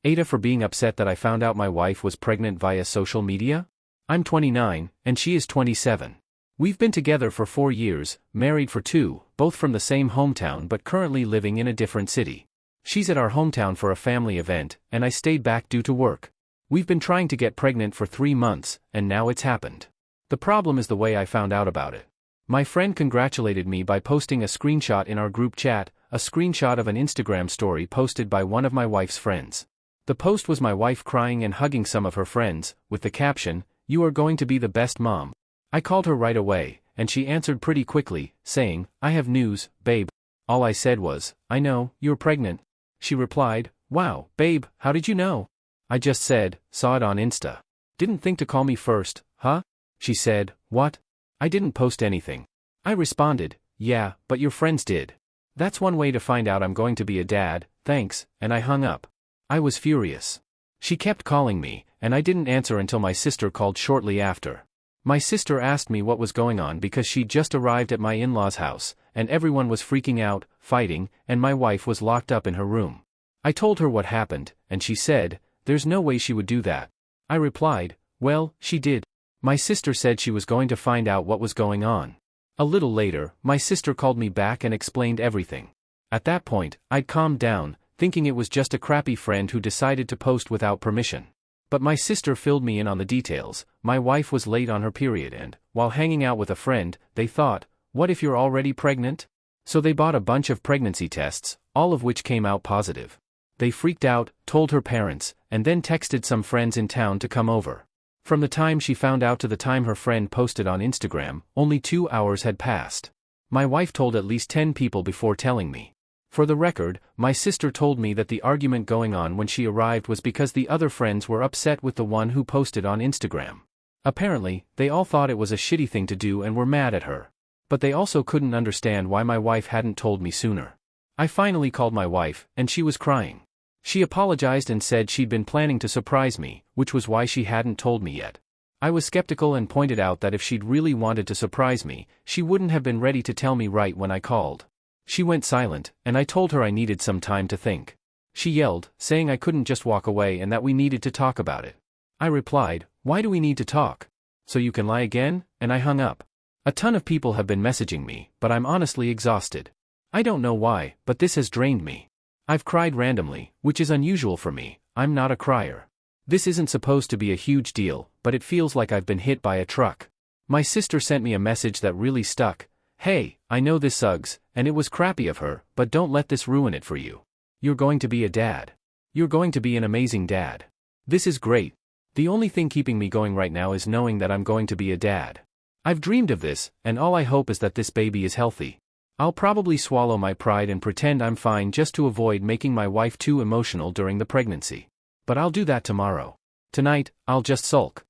AITA for being upset that I found out my wife was pregnant via social media? I'm 29, and she is 27. We've been together for 4 years, married for 2, both from the same hometown but currently living in a different city. She's at our hometown for a family event, and I stayed back due to work. We've been trying to get pregnant for 3 months, and now it's happened. The problem is the way I found out about it. My friend congratulated me by posting a screenshot in our group chat, a screenshot of an Instagram story posted by one of my wife's friends. The post was my wife crying and hugging some of her friends, with the caption, "You are going to be the best mom." I called her right away, and she answered pretty quickly, saying, "I have news, babe." All I said was, "I know, you're pregnant." She replied, "Wow, babe, how did you know?" I just said, "Saw it on Insta." "Didn't think to call me first, huh?" She said, "What?" I didn't post anything. I responded, "Yeah, but your friends did. That's one way to find out I'm going to be a dad, thanks," and I hung up. I was furious. She kept calling me, and I didn't answer until my sister called shortly after. My sister asked me what was going on because she'd just arrived at my in-laws' house, and everyone was freaking out, fighting, and my wife was locked up in her room. I told her what happened, and she said, "There's no way she would do that." I replied, "Well, she did." My sister said she was going to find out what was going on. A little later, my sister called me back and explained everything. At that point, I'd calmed down, thinking it was just a crappy friend who decided to post without permission. But my sister filled me in on the details. My wife was late on her period and, while hanging out with a friend, they thought, "What if you're already pregnant?" So they bought a bunch of pregnancy tests, all of which came out positive. They freaked out, told her parents, and then texted some friends in town to come over. From the time she found out to the time her friend posted on Instagram, only 2 hours had passed. My wife told at least 10 people before telling me. For the record, my sister told me that the argument going on when she arrived was because the other friends were upset with the one who posted on Instagram. Apparently, they all thought it was a shitty thing to do and were mad at her. But they also couldn't understand why my wife hadn't told me sooner. I finally called my wife, and she was crying. She apologized and said she'd been planning to surprise me, which was why she hadn't told me yet. I was skeptical and pointed out that if she'd really wanted to surprise me, she wouldn't have been ready to tell me right when I called. She went silent, and I told her I needed some time to think. She yelled, saying I couldn't just walk away and that we needed to talk about it. I replied, "Why do we need to talk? So you can lie again?" And I hung up. A ton of people have been messaging me, but I'm honestly exhausted. I don't know why, but this has drained me. I've cried randomly, which is unusual for me. I'm not a crier. This isn't supposed to be a huge deal, but it feels like I've been hit by a truck. My sister sent me a message that really stuck. "Hey, I know this sucks, and it was crappy of her, but don't let this ruin it for you. You're going to be a dad. You're going to be an amazing dad. This is great. The only thing keeping me going right now is knowing that I'm going to be a dad. I've dreamed of this, and all I hope is that this baby is healthy. I'll probably swallow my pride and pretend I'm fine just to avoid making my wife too emotional during the pregnancy. But I'll do that tomorrow. Tonight, I'll just sulk.